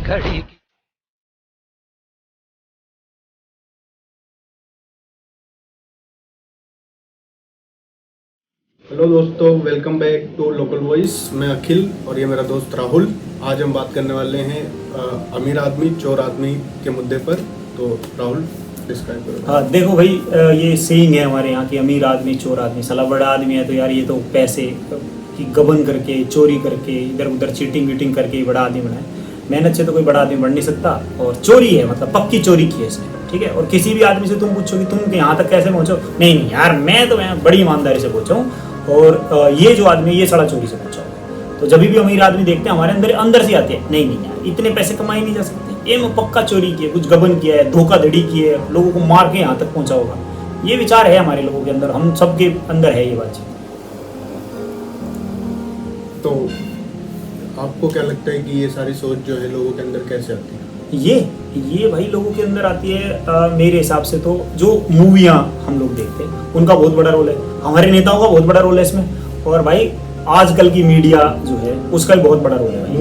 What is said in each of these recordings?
घड़ी। हेलो दोस्तों, welcome back to local voice. मैं अखिल और ये मेरा दोस्त राहुल। आज हम बात करने वाले हैं अमीर आदमी चोर आदमी के मुद्दे पर। तो राहुल डिस्क्राइब करो। हाँ देखो भाई, ये सेइंग है हमारे यहाँ की, अमीर आदमी चोर आदमी। साला बड़ा आदमी है तो यार ये तो पैसे की गबन करके, चोरी करके, इधर उधर चीटिंग वीटिंग करके बड़ा आदमी बना है। मेहनत से तो कोई बड़ा आदमी बन नहीं सकता। और चोरी है, मतलब पक्की चोरी की है इसने, ठीक है। और किसी भी आदमी से तुम पूछो कि तुम यहाँ तक कैसे पहुँचो, नहीं यार मैं तो बड़ी ईमानदारी से पहुँचा हूँ। और ये जो आदमी है ये साला चोरी से पहुँचा होगा। तो जब भी अमीर आदमी देखते हैं हमारे अंदर से आते हैं, नहीं यार इतने पैसे कमाए नहीं जा सकते, ये मैं पक्का चोरी किया, कुछ गबन किया है, धोखाधड़ी की है, लोगों को मार के यहाँ तक पहुँचा होगा। ये विचार है हमारे लोगों के अंदर, हम सबके अंदर है ये बात। तो आपको क्या लगता है कि ये सारी सोच जो है लोगों के अंदर कैसे आती है? ये भाई लोगों के अंदर आती है मेरे हिसाब से तो जो मूवियाँ हम लोग देखते हैं उनका बहुत बड़ा रोल है, हमारे नेताओं का बहुत बड़ा रोल है इसमें। और भाई आजकल की मीडिया जो है उसका भी बहुत बड़ा रोल है भाई।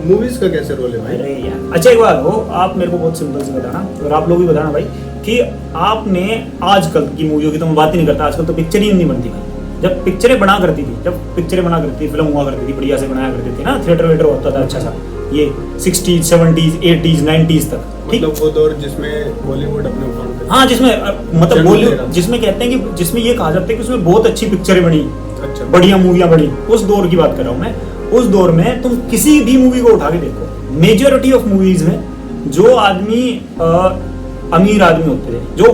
मूवीज का कैसे रोल है भाई? अरे यार अच्छा एक बात हो, आप मेरे को बहुत सिंपल से बताना और आप लोग भी बताना भाई कि आपने आजकल की मूवियों की तो मैं बात ही नहीं करता, आजकल तो पिक्चर ही नहीं बनती भाई। जब पिक्चरें बना करती थी, फिल्म हुआ करती थी, बढ़िया से बनाया करती थी ना, थिएटर वेटर होता था अच्छा सा, ये 60s 70s 80s 90s तक, ठीक। मतलब वो दौर जिसमें बॉलीवुड अपने उफान पे, हाँ जिसमें मतलब बॉलीवुड, जिसमें कहते हैं कि जिसमें ये कहा जाता है कि उसमें बहुत अच्छी पिक्चरें बनी, अच्छा बढ़िया मूवियाँ बनी, उस दौर की बात कर रहा हूँ मैं। उस दौर में तुम किसी भी मूवी को उठा के देखो, मेजोरिटी ऑफ मूवीज में जो आदमी अमीर आदमी होते थे, जो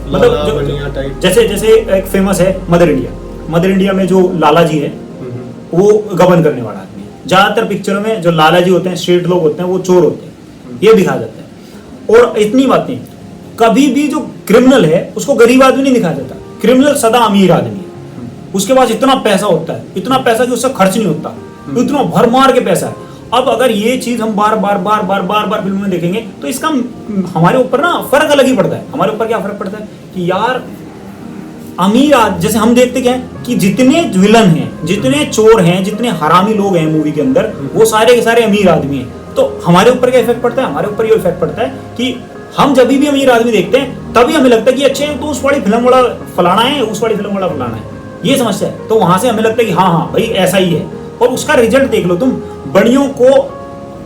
मतलब जैसे एक फेमस है मदर इंडिया में जो लाला जी है वो गबन करने वाला आदमी है। ज्यादातर पिक्चरों में जो लाला जी होते हैं, स्ट्रेट लोग होते हैं, वो चोर होते हैं, ये दिखाया जाता है। और इतनी बातें, कभी भी जो क्रिमिनल है उसको गरीब आदमी नहीं दिखाया जाता, क्रिमिनल सदा अमीर आदमी है। उसके पास इतना पैसा होता है, इतना पैसा कि उससे खर्च नहीं होता, इतना भरमार के पैसा है। अब अगर ये चीज हम बार बार फिल्म में देखेंगे तो इसका हमारे ऊपर ना फर्क अलग ही पड़ता है। हमारे ऊपर क्या फर्क पड़ता है कि यार अमीर जैसे हम देखते क्या है कि जितने विलन हैं, जितने चोर हैं, जितने हरामी लोग हैं मूवी के अंदर, वो सारे के सारे अमीर आदमी हैं। तो हमारे ऊपर क्या इफेक्ट पड़ता है? हमारे ऊपर ये इफेक्ट पड़ता है कि हम जब भी अमीर आदमी देखते हैं तभी हमें लगता है कि अच्छे तो उस वाली फिल्म वाला फलाना है, उस वाली फिल्म वाला फलाना है, ये समस्या है। तो वहां से हमें लगता है कि हाँ भाई ऐसा ही है। और उसका रिजल्ट देख लो तुम, बड़ियों को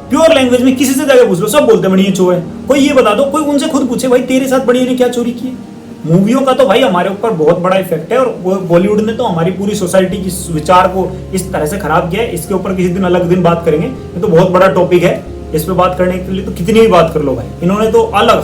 प्योर लैंग्वेज में किसी से जाकर पूछ लो, सब बोलते हैं बढ़िया चोर है। कोई ये बता दो, कोई उनसे खुद पूछे भाई तेरे साथ बढ़िया ने क्या चोरी की है। मूवियों का तो भाई हमारे ऊपर बहुत बड़ा इफेक्ट है। और बॉलीवुड ने तो हमारी पूरी सोसाइटी की विचार को इस तरह से खराब किया है। इसके ऊपर किसी दिन अलग दिन बात करेंगे, ये तो बहुत बड़ा टॉपिक है। इस पे बात करने के लिए तो कितनी भी बात कर लो भाई। इन्होंने तो अलग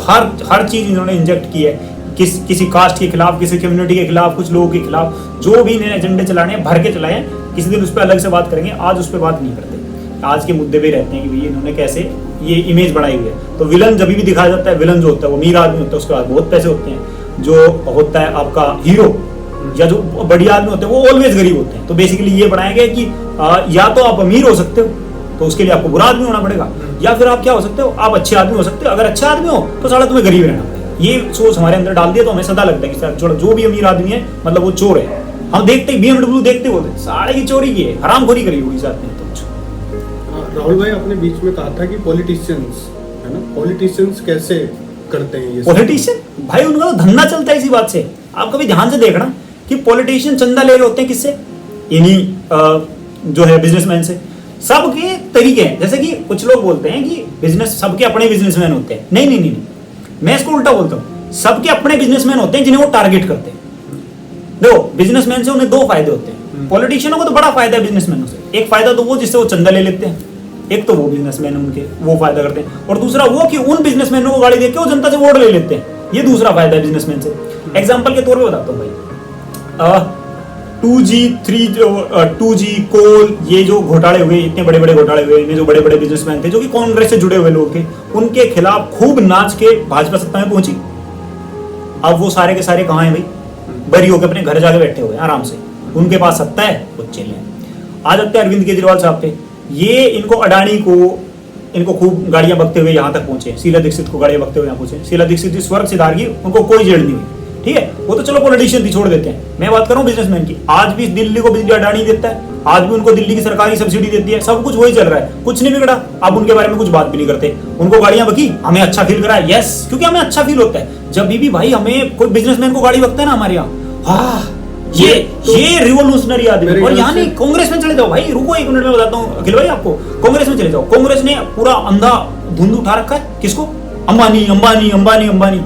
हर चीज इन्होंने इंजेक्ट की है, किसी कास्ट के खिलाफ, किसी कम्युनिटी के खिलाफ, कुछ लोगों के खिलाफ, जो भी इन्हें एजेंडे चलाने हैं भर के चलाए हैं। किसी दिन उस पर अलग से बात करेंगे, आज उस पर बात नहीं करते। आज के मुद्दे पे रहते हैं कि भाई इन्होंने कैसे ये इमेज बनाई हुई है। तो विलन जब भी दिखाया जाता है, विलन जो होता है वो अमीर आदमी होता है, उसके बाद बहुत पैसे होते हैं। जो होता है आपका हीरो या जो बढ़िया आदमी होते हैं वो ऑलवेज गरीब होते हैं। तो बेसिकली ये बनाया गया कि या तो आप अमीर हो सकते हो तो उसके लिए आपको बुरा आदमी होना पड़ेगा, या फिर आप क्या हो सकते हो, आप अच्छे आदमी हो सकते हो। अगर अच्छा आदमी हो तो साला तुम्हें गरीब रहना पड़ेगा। ये सोच हमारे अंदर डाल दिया तो हमें सदा लगता है कि जो भी अमीर आदमी है मतलब वो चोर है। हम देखते BMW देखते बोलते सारे की चोरी की है, हरामखोरी करी हुई साथ में। राहुल भाई आपने बीच में कहा था कि पॉलिटिशियंस है ना, पॉलिटिशियंस कैसे करते हैं ये? पॉलिटिशियन भाई उनका तो धंधा चलता है इसी बात से। आप कभी ध्यान से देखना कि पॉलिटिशियन चंदा ले रहे होते हैं किससे? इन्हीं जो है बिजनेसमैन से। सबके तरीके हैं, जैसे कि कुछ लोग बोलते हैं कि बिजनेस सबके अपने बिजनेसमैन होते हैं। नहीं, मैं इसको उल्टा बोलता हूँ, सबके अपने बिजनेसमैन होते हैं जिन्हें वो टारगेट करते हैं। देखो बिजनेसमैन से उन्हें दो फायदे होते हैं, पॉलिटिशियनों को तो बड़ा फायदा है बिजनेसमैनों से। एक फायदा तो वो जिससे वो चंदा ले लेते हैं, एक तो वो बिजनेसमैन उनके वो फायदा करते हैं, और दूसरा वो कि उन बिजनेसमैनों को गाड़ी देके वो जनता से वोट ले लेते हैं। ये दूसरा फायदा है बिजनेसमैन से। एग्जांपल के तौर पे बताता हूँ भाई, 2G कोल, ये जो घोटाले हुए, इतने बड़े बड़े घोटाले हुए, इनमें जो बड़े बड़े बिजनेसमैन थे जो कि कांग्रेस से जुड़े हुए लोग थे, उनके खिलाफ खूब नाच के भाजपा सत्ता में पहुंची। अब वो सारे के सारे कहाँ हैं भाई? बरी होकर अपने घर जाके बैठे हुए आराम से, उनके पास सत्ता है, वो चिल है। आ जाते हैं अरविंद केजरीवाल साहब पे, ये इनको अडानी को इनको खूब गाड़ियां बकते हुए यहाँ तक पहुंचे। शीला दीक्षित को गाड़ियां बकते हुए यहाँ पहुंचे। शीला दीक्षित जी स्वर्ग सिधार की, उनको कोई जेल नहीं हुई, ठीक है, वो तो चलो पॉलिटिशियन थी, छोड़ देते हैं। मैं बात कर रहा हूँ बिजनेसमैन की। आज भी दिल्ली को बिजली अडानी देता है, आज भी उनको दिल्ली की सरकारी सब्सिडी देती है, सब कुछ वही चल रहा है, कुछ नहीं बिगड़ा। आप उनके बारे में कुछ बात भी नहीं करते। उनको गाड़ियां बकी, हमें अच्छा फील करा, यस, क्योंकि हमें अच्छा फील होता है जब भी भाई हमें कोई बिजनेसमैन को गाड़ी बकता है ना हमारे यहाँ, हाँ ये रिवोल्यूशनरी आदमी। और यहाँ नहीं, कांग्रेस में चले जाओ भाई, रुको एक मिनट में बताता हूँ अखिल भाई आपको। कांग्रेस में चले जाओ, कांग्रेस ने पूरा अंधा धुंध उठा रखा है, किसको? अंबानी अंबानी अंबानी अंबानी।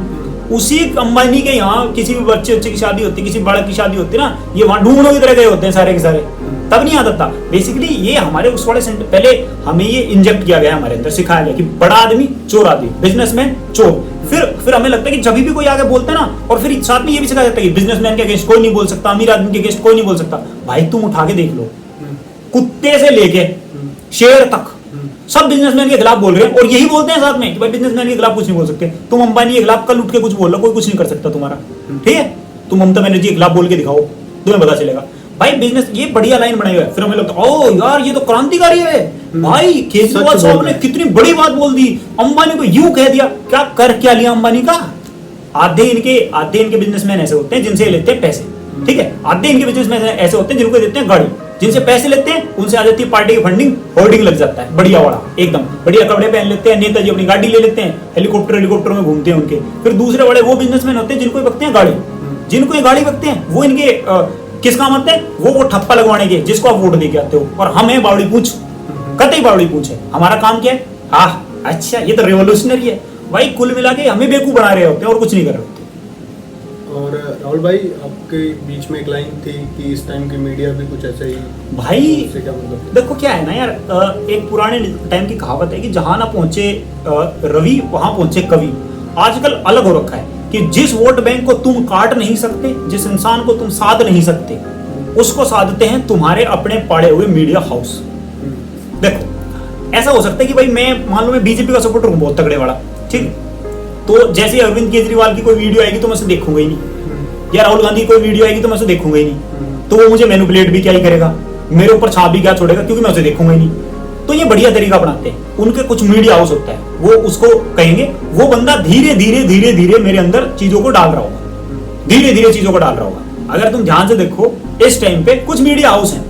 उसी अंबानी के यहाँ किसी भी बच्चे की शादी होती है, किसी बालक की शादी होती है ना, ये वहां ढूंढो की तरह गए होते हैं सारे के सारे, तब नहीं आता था। बेसिकली ये हमारे उस वाले सेंटर, पहले हमें ये इंजेक्ट किया गया, हमारे अंदर सिखाया गया कि बड़ा आदमी चोर आदमी, बिजनेसमैन चोर। फिर हमें लगता है कि जब भी कोई आगे बोलता है ना, और फिर साथ में ये भी सिखाया जाता है कि बिजनेसमैन के अगेंस्ट कोई नहीं बोल सकता, अमीर आदमी के अगेंस्ट कोई नहीं बोल सकता। भाई तुम उठा के देख लो, कुत्ते से लेके शेर तक सब बिजनेसमैन के खिलाफ बोल रहे हैं, और यही बोलते हैं साथ में कि भाई बिजनेसमैन के खिलाफ कुछ नहीं बोल सकते। तुम अंबानी के खिलाफ कल उठ के कुछ बोल लो, कोई कुछ नहीं कर सकता तुम्हारा, ठीक है? तुम ममता बनर्जी के खिलाफ बोल के दिखाओ, तुम्हें पता चलेगा। भाई बिजनेस, ये बढ़िया लाइन बनाई हुई है। फिर हमें लगता है ओ यार ये तो क्रांतिकारी है भाई, केजरीवाल साहब ने कितनी बड़ी बात बोल दी, अंबानी को यूं कह दिया। क्या लिया अंबानी का? आधे इनके बिजनेसमैन ऐसे होते हैं जिनसे लेते हैं पैसे, ठीक है? आधे इनके बिजनेसमैन ऐसे होते हैं जिनको देते हैं गाड़ी, जिनसे पैसे लेते हैं उनसे आ जाती है पार्टी की फंडिंग, होर्डिंग लग जाता है बढ़िया वाला, एकदम बढ़िया कपड़े पहन लेते हैं, नेताजी अपनी गाड़ी ले लेते हैं, हेलीकॉप्टर में घूमते हैं उनके। फिर दूसरे बड़े वो बिजनेसमैन होते हैं जिनको बकते हैं गाड़ी, जिनको ये गाड़ी बकते हैं वो इनके किस काम आते हैं? वो ठप्पा लगवाने के, जिसको आप वोट दे के आते हो। और हमें बावड़ी पूछ, कतई बावड़ी पूछ है, हमारा काम क्या है? हाँ अच्छा, ये तो रिवोल्यूशनरी है भाई। कुल मिला के हमें बेवकूफ बना रहे होते हैं और कुछ नहीं कर रहे होते। और राहुल भाई, आपके बीच में एक लाइन थी कि इस टाइम की मीडिया भी कुछ ऐसे ही भाई, उससे क्या मतलब? देखो क्या है ना यार, एक पुराने टाइम की कहावत है कि जहां ना पहुंचे रवि वहां पहुंचे कवि। आजकल अलग हो रखा है कि जिस वोट बैंक को तुम काट नहीं सकते, जिस इंसान को तुम साध नहीं सकते, उसको साधते हैं तुम्हारे अपने पाड़े हुए मीडिया हाउस। देखो ऐसा हो सकता है कि भाई मान लो मैं बीजेपी का सपोर्टर हूं बहुत तगड़े वाला, ठीक है? तो जैसे अरविंद केजरीवाल की कोई वीडियो आएगी तो मैं उसे देखूंगा ही नहीं, या राहुल गांधी की कोई वीडियो आएगी तो मैं उसे देखूंगा ही नहीं। तो वो मुझे मैनिपुलेट भी क्या ही करेगा, मेरे ऊपर छाप भी क्या छोड़ेगा, क्योंकि मैं उसे देखूंगा ही नहीं। तो ये बढ़िया तरीका अपनाते हैं। उनके कुछ मीडिया हाउस होता है, वो उसको कहेंगे, वो बंदा धीरे धीरे मेरे अंदर चीजों को डाल रहा होगा, धीरे धीरे चीजों को डाल रहा होगा। अगर तुम ध्यान से देखो, इस टाइम पे कुछ मीडिया हाउस हैं,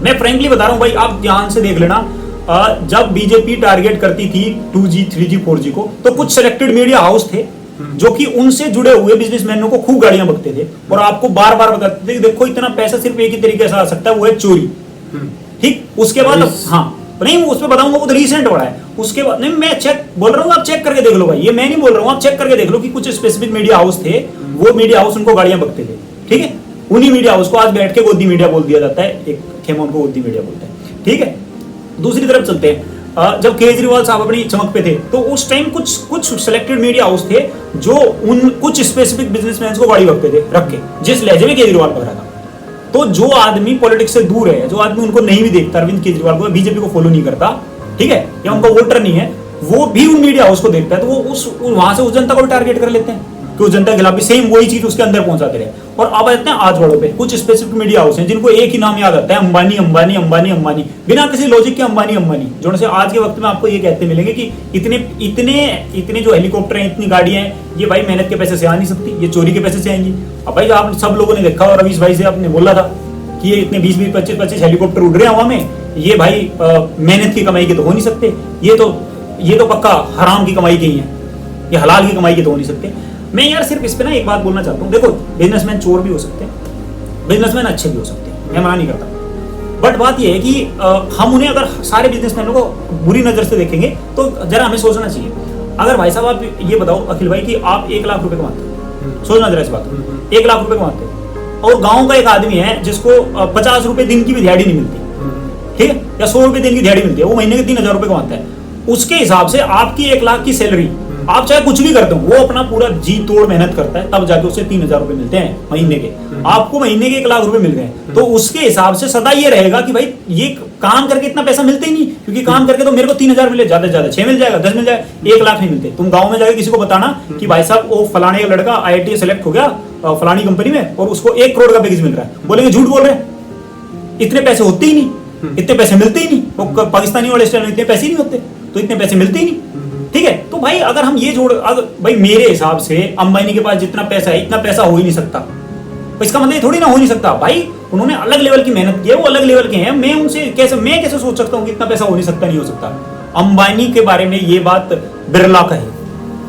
मैं फ्रेंकली बता रहा हूं भाई, आप ध्यान से देख लेना। जब बीजेपी टारगेट करती थी 2G 3G 4G को, तो कुछ सिलेक्टेड मीडिया हाउस थे जो कि उनसे जुड़े हुए बिजनेसमैनों को खूब गाड़ियां बकते थे और आपको बार बार बताते थे कि देखो इतना पैसा सिर्फ एक ही तरीके से आ सकता है, वो है चोरी। ठीक, उसके बाद हाँ नहीं, उस पर बताऊंगा, वो तो रिसेंट हो रहा है। उसके बाद नहीं, मैं चेक बोल रहा हूँ, आप चेक करके देख लो भाई, ये मैं नहीं बोल रहा हूँ, आप चेक करके देख लो कि कुछ स्पेसिफिक मीडिया हाउस थे, वो मीडिया हाउस उनको गाड़ियां बकते थे। ठीक है, उन्हीं मीडिया हाउस को आज बैठ के गोदी मीडिया बोल दिया जाता है, एक खेमा उनको गोदी मीडिया बोलता है। ठीक है, दूसरी तरफ चलते हैं। जब केजरीवाल साहब अपनी चमक पे थे, तो उस टाइम कुछ सिलेक्टेड मीडिया हाउस थे जो उन कुछ स्पेसिफिक बिजनेसमैन को गाड़ी बकते थे रख के, जिस लहजे में केजरीवाल पकड़ा था। तो जो आदमी पॉलिटिक्स से दूर है, जो आदमी उनको नहीं भी देखता, अरविंद केजरीवाल को, बीजेपी को फॉलो नहीं करता, ठीक है, या उनका वोटर नहीं है, वो भी उन मीडिया हाउस को देखता है, तो वो वहां से उस जनता को टारगेट कर लेते हैं कि उस जनता के खिलाफ भी सेम वही चीज उसके अंदर पहुंचाते रहे। और अब आते हैं आज वालों पे, कुछ स्पेसिफिक मीडिया हाउस हैं जिनको एक ही नाम याद आता है, अंबानी अंबानी अंबानी अंबानी, बिना किसी लॉजिक के अंबानी अंबानी, जो से आज के वक्त में आपको ये कहते मिलेंगे कि इतने जो हेलीकॉप्टर हैं, इतनी गाड़ियां हैं, ये भाई मेहनत के पैसे से आ नहीं सकती, ये चोरी के पैसे से आएंगी। अब भाई आप सब लोगों ने देखा, और रवीश भाई से आपने बोला था कि ये इतने 20-20 25-25 हेलीकॉप्टर उड़ रहे हैं हवा में, ये भाई मेहनत की कमाई के तो हो नहीं सकते, ये तो पक्का हराम की कमाई के ही है, ये हलाल की कमाई के तो हो नहीं सकते। मैं यार सिर्फ इस पे ना एक बात बोलना चाहता हूँ, देखो बिजनेसमैन चोर भी हो सकते हैं, बिजनेसमैन अच्छे भी हो सकते हैं, मैं मना नहीं करता, बट बात यह है कि हम उन्हें अगर सारे बिजनेसमैनों को बुरी नजर से देखेंगे तो जरा हमें सोचना चाहिए। अगर भाई साहब आप ये बताओ अखिल भाई कि आप 1 लाख रुपए कमाते हो, सोचना जरा इस बात को, 1 लाख रुपए कमाते हो, और गाँव का एक आदमी है जिसको 50 रुपए दिन की भी दिहाड़ी नहीं मिलती, ठीक है, या 100 रुपए दिन की दिहाड़ी मिलती है, वो महीने के 3000 रुपए कमाता है। उसके हिसाब से आपकी 1 लाख की सैलरी, आप चाहे कुछ भी करते हो, वो अपना पूरा जी तोड़ मेहनत करता है, तब जाके उसे 3000 रुपए मिलते हैं महीने के। आपको महीने के 1 लाख रुपए मिल गए, तो उसके हिसाब से सदा ये रहेगा कि भाई ये काम करके इतना पैसा मिलता ही नहीं, क्योंकि काम करके तो मेरे को 3000 मिले, ज्यादा से ज्यादा 6 मिल जाएगा, 10 मिल जाएगा, 1 लाख नहीं मिलते। तुम गाँव में जाके किसी को बताना कि भाई साहब वो फलाने का लड़का IIT सेलेक्ट हो गया फलानी कंपनी में और उसको 1 करोड़ का पैकेज मिल रहा है, बोलेंगे झूठ बोल रहे हैं, इतने पैसे होते ही नहीं, इतने पैसे मिलते ही नहीं, वो पाकिस्तानी वाले स्टाइल में इतने पैसे नहीं होते, तो इतने पैसे मिलते ही नहीं। ठीक है, तो भाई अगर हम ये भाई मेरे हिसाब से अंबानी के पास जितना पैसा है इतना पैसा हो ही नहीं सकता। तो इसका मतलब ये थोड़ी ना हो नहीं सकता भाई, उन्होंने अलग लेवल की मेहनत की है, वो अलग लेवल के हैं। मैं कैसे सोच सकता हूँ कि इतना पैसा हो नहीं सकता, नहीं हो सकता। अंबानी के बारे में ये बात बिरला कहे,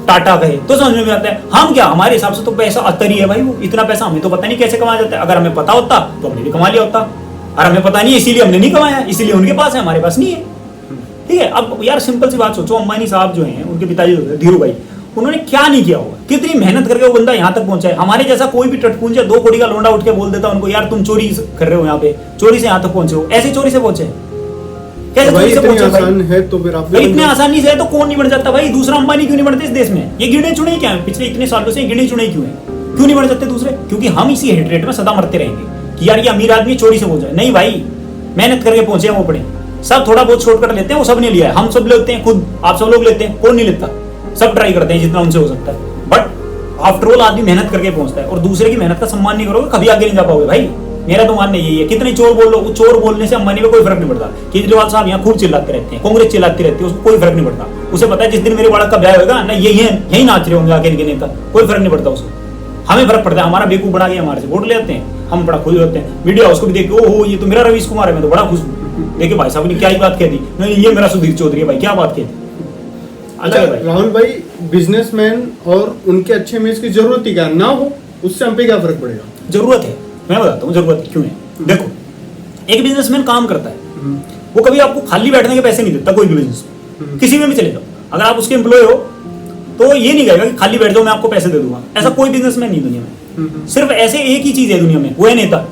टाटा कहे तो समझ में आता है। हम क्या, हमारे हिसाब से तो पैसा अतर ही है भाई, वो इतना पैसा हमें तो पता नहीं कैसे कमाया जाता है। अगर हमें पता होता तो हमने भी कमा लिया होता, और हमें पता नहीं इसीलिए हमने नहीं कमाया, इसीलिए उनके पास है, हमारे पास नहीं है। ठीक है, अब यार सिंपल सी बात सोचो, अंबानी साहब जो हैं, उनके पिताजी धीरू भाई, उन्होंने क्या नहीं किया होगा, कितनी मेहनत करके वो बंदा यहाँ तक पहुंचा है। हमारे जैसा कोई भी टटपुंज या 2 कौड़ी का लोंडा उठ के बोल देता उनको, यार तुम चोरी कर रहे हो, यहाँ पे चोरी से यहाँ तक पहुंचे हो, ऐसे चोरी से पहुंचे कैसे चोरी से पहुंचे आसान है तो फिर आप इतने आसानी से है तो कौन नहीं बन जाता भाई। दूसरा अंबानी क्यों नहीं बनते इस देश में? ये गिने चुने क्या है पिछले इतने सालों से, गिने चुने क्यों है, क्यों नहीं बन सकते दूसरे? क्योंकि हम इसी हेट रेट में सदा मरते रहेंगे कि यार ये अमीर आदमी चोरी से पहुंचा है। नहीं भाई, मेहनत करके पहुंचे हैं वो अपने, सब थोड़ा बहुत शॉर्टकट लेते हैं, वो सब ने लिया है, हम सब लेते हैं, खुद आप सब लोग लेते हैं, कौन नहीं लेता, सब ट्राई करते हैं जितना उनसे हो सकता है। बट आफ्टर ऑल आदमी मेहनत करके पहुंचता है, और दूसरे की मेहनत का सम्मान नहीं करोगे कभी आगे नहीं जा पाओगे भाई। मेरा तो मानना यही है, कितने चोर बोल लो, चोर बोलने से अंबानी पे कोई फर्क नहीं पड़ता। केजरीवाल साहब यहाँ खूब चिल्लाते रहते हैं, कांग्रेस चिल्लाती रहती है, उसको कोई फर्क नहीं पड़ता। उसे पता है जिस दिन मेरे बालक का ब्याह होगा ना, यही नाच रहे होंगे आगे इनके नेता, कोई फर्क नहीं पड़ता उसको। हमें फर्क पड़ता है, हमारा बेवकूफ बना के हमारे से वोट ले आते हैं, हम बड़ा खुश होते हैं। वीडियो उसको भी देखे, ओहो ये तो मेरा रवीश कुमार है, मैं तो बड़ा खुश हूँ। देखिए भाई साहब ने क्या ही बात कह दी, नहीं ये मेरा सुधीर चौधरी है भाई, क्या बात कह दी। अच्छा राहुल भाई, बिजनेसमैन और उनके अच्छे इमेज की जरूरत ही क्या ना हो, उससे हम पे क्या फर्क पड़ेगा? जरूरत है, मैं बताता हूँ जरूरत क्यों है। देखो, एक बिजनेसमैन काम करता है, वो कभी आपको खाली बैठने के पैसे नहीं देता। कोई भी बिजनेस किसी में भी चले जाओ, अगर आप उसके एम्प्लॉय हो तो ये नहीं कहेगा कि खाली बैठ जाओ मैं आपको पैसे दे दूंगा। ऐसा कोई बिजनेसमैन नहीं दुनिया में। सिर्फ ऐसे एक ही चीज है दुनिया में, वो है नेता।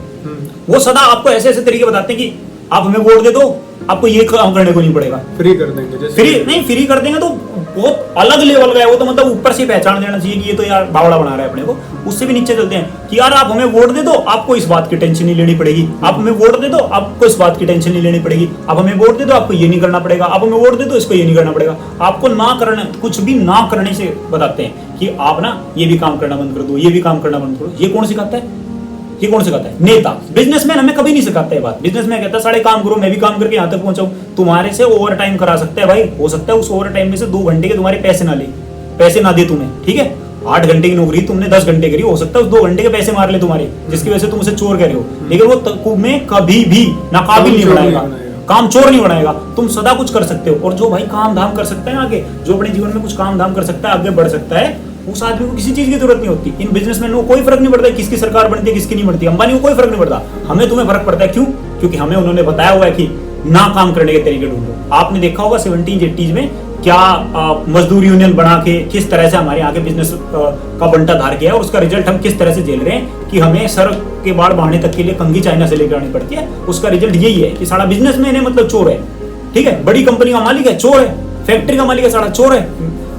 वो सदा आपको ऐसे ऐसे तरीके बताते हैं कि आप हमें वोट दे दो, आपको ये काम करने को नहीं पड़ेगा, फ्री कर देंगे। जैसे फ्री कर देंगे तो बहुत अलग लेवल का है वो, तो मतलब ऊपर से पहचान देना चाहिए कि ये तो यार बावड़ा बना रहा है अपने को। उससे भी नीचे चलते हैं कि यार आप हमें वोट दे दो, आपको इस बात की टेंशन नहीं लेनी पड़ेगी, आप हमें वोट दे दो, आपको इस बात की टेंशन नहीं लेनी पड़ेगी, आप हमें वोट दे दो, आपको ये नहीं करना पड़ेगा, आप हमें वोट दे दो, इसको ये नहीं करना पड़ेगा। आपको ना करना, कुछ भी ना करने से बताते हैं कि आप ना ये भी काम करना बंद कर दो, ये भी काम करना बंद करो। ये कौन सिखाता है? ये कौन सिखाता है? नेता। बिजनेसमैन हमें कभी नहीं सिखाता है बात। बिजनेसमैन कहता है सारे काम करो, मैं भी काम करके यहाँ तक पहुंचाऊं। तुम्हारे से ओवर टाइम करा सकता है भाई, हो सकता है उस ओवर टाइम में से 2 घंटे के तुम्हारे पैसे ना दे तुम्हें, ठीक है। 8 घंटे की नौकरी तुमने 10 घंटे करी, हो सकता है उस 2 घंटे के पैसे मार ले तुम्हारे, जिसकी वजह से तुम उसे चोर कह रहे हो। लेकिन वो तुम्हें कभी भी नाकाबिल नहीं बनाएगा, काम चोर नहीं बनाएगा। तुम सदा कुछ कर सकते हो। और जो भाई काम धाम कर सकता है आगे, जो अपने जीवन में कुछ काम धाम कर सकता है, आगे बढ़ सकता है, उस आदमी को किसी चीज की जरूरत नहीं होती। इन बिजनेसमैन को कोई फर्क नहीं पड़ता किसकी सरकार बनती है किसकी नहीं बनती। अंबानी को कोई फर्क नहीं पड़ता, हमें तुम्हें फर्क पड़ता है। क्यों? क्योंकि हमें उन्होंने बताया हुआ है कि ना काम करने के तरीके ढूंढो। आपने देखा होगा 70s 80s में क्या मजदूर यूनियन बना के किस तरह से हमारे यहाँ के बिजनेस का बंटा धार किया है, और उसका रिजल्ट हम किस तरह से झेल रहे हैं कि हमें सर के बाढ़ बढ़ाने तक के लिए कंघी चाइना से लेकर आनी पड़ती है। उसका रिजल्ट यही है कि सारा बिजनेसमैन है मतलब चोर है, ठीक है। बड़ी कंपनी का मालिक है चोर है, फैक्ट्री का मालिक है सारा चोर है।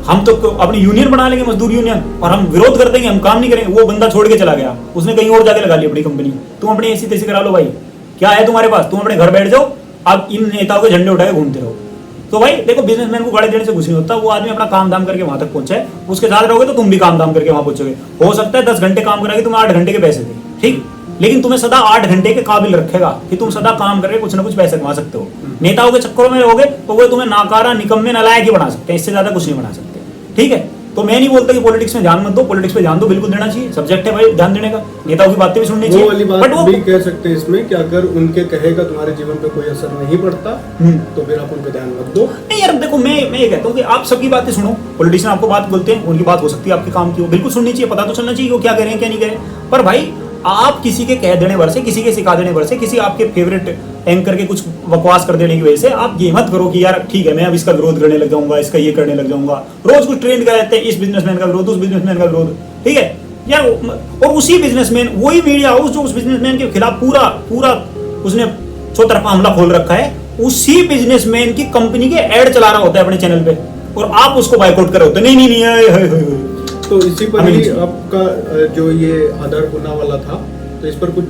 हम तो अपनी यूनियन बना लेंगे मजदूर यूनियन, और हम विरोध कर देंगे, हम काम नहीं करेंगे। वो बंदा छोड़ के चला गया, उसने कहीं और जाके लगा ली अपनी कंपनी। तुम अपनी ऐसी तैसी करा लो भाई, क्या है तुम्हारे पास? तुम अपने घर बैठ जाओ, अब इन नेताओं के झंडे उठा के घूमते रहो। तो भाई देखो, बिजनेसमैन को गाड़ी देने से कुछ नहीं होता। वो आदमी अपना काम धाम करके वहां तक पहुंचा है, उसके साथ रहोगे तो तुम भी काम धाम करके वहां पहुंचोगे। हो सकता है 10 घंटे काम कराएगी, तुम्हें 8 घंटे के पैसे दे, ठीक, लेकिन तुम्हें सदा 8 घंटे के काबिल रखेगा कि तुम सदा काम करके कुछ ना कुछ पैसे कमा सकते हो। नेताओं के चक्करों में रहोगे तो वो तुम्हें नाकारा, निकम्मे, नालायक ही बना सकते हैं, इससे ज्यादा कुछ नहीं बना सकते, ठीक है। तो मैं नहीं बोलता कि पॉलिटिक्स में ध्यान मत दो, पॉलिटिक्स पे ध्यान दो, बिल्कुल देना चाहिए, सब्जेक्ट है भाई ध्यान देने का। नेताओं की बातें भी सुननी चाहिए, वो वाली बात भी कह सकते हैं इसमें कि अगर उनके कहेगा तुम्हारे जीवन पे कोई असर नहीं पड़ता तो फिर आप उनको ध्यान मत दो। नहीं यार देखो, मैं ये कहता हूँ कि आप सबकी बातें सुनो। पॉलिटिशियन आपको बात बोलते हैं, उनकी बात हो सकती है आपके काम की, वो बिल्कुल सुननी चाहिए, पता तो चलना चाहिए वो क्या कह रहे हैं क्या नहीं कह रहे। पर भाई आप किसी के कह देने भर से, किसी के सिखा देने भर से, किसी आपके फेवरेट एंकर के कुछ बकवास कर देने की वजह से आप ये मत करो कि यार ठीक है मैं अब इसका विरोध करने लग जाऊंगा, इसका ये करने लग जाऊंगा। रोज कुछ ट्रेंड कर रहते हैं, इस बिजनेसमैन का विरोध, उस बिजनेसमैन का विरोध, ठीक है यार। और उसी बिजनेसमैन, वही मीडिया हाउस जो उस बिजनेसमैन के खिलाफ पूरा उसने चौतरफा हमला खोल रखा है, उसी बिजनेसमैन की कंपनी के ऐड चला रहा होता है अपने चैनल पे, और आप उसको बायकॉट कर रहे होते। नहीं तो इसी पर ही आपका जो ये आधार पुना वाला था, तो इस पर कुछ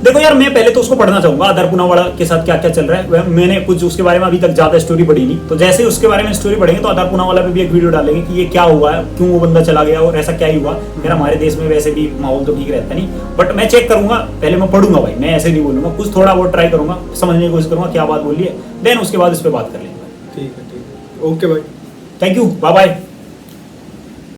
देखो यार, मैं पहले तो उसको पढ़ना चाहूंगा आधार पुना वाला के साथ क्या क्या चल रहा है। मैंने कुछ उसके बारे में अभी तक ज्यादा स्टोरी पढ़ी नहीं, तो जैसे ही उसके बारे में स्टोरी पढ़ेंगे तो आधार पुना वाला पे भी एक वीडियो डालेंगे कि ये क्या हुआ है, क्यों वो बंदा चला गया और ऐसा क्या ही हुआ। फिर हमारे देश में वैसे भी माहौल तो ठीक रहता नहीं, बट मैं चेक करूंगा, पहले मैं पढ़ूंगा भाई, मैं ऐसे नहीं बोलूंगा, कुछ थोड़ा बहुत ट्राई करूंगा, समझने की कोशिश करूंगा क्या बात बोली है, देन उसके बाद इस पर बात कर लेंगे। ठीक है, ओके भाई, थैंक यू, बाय बाय।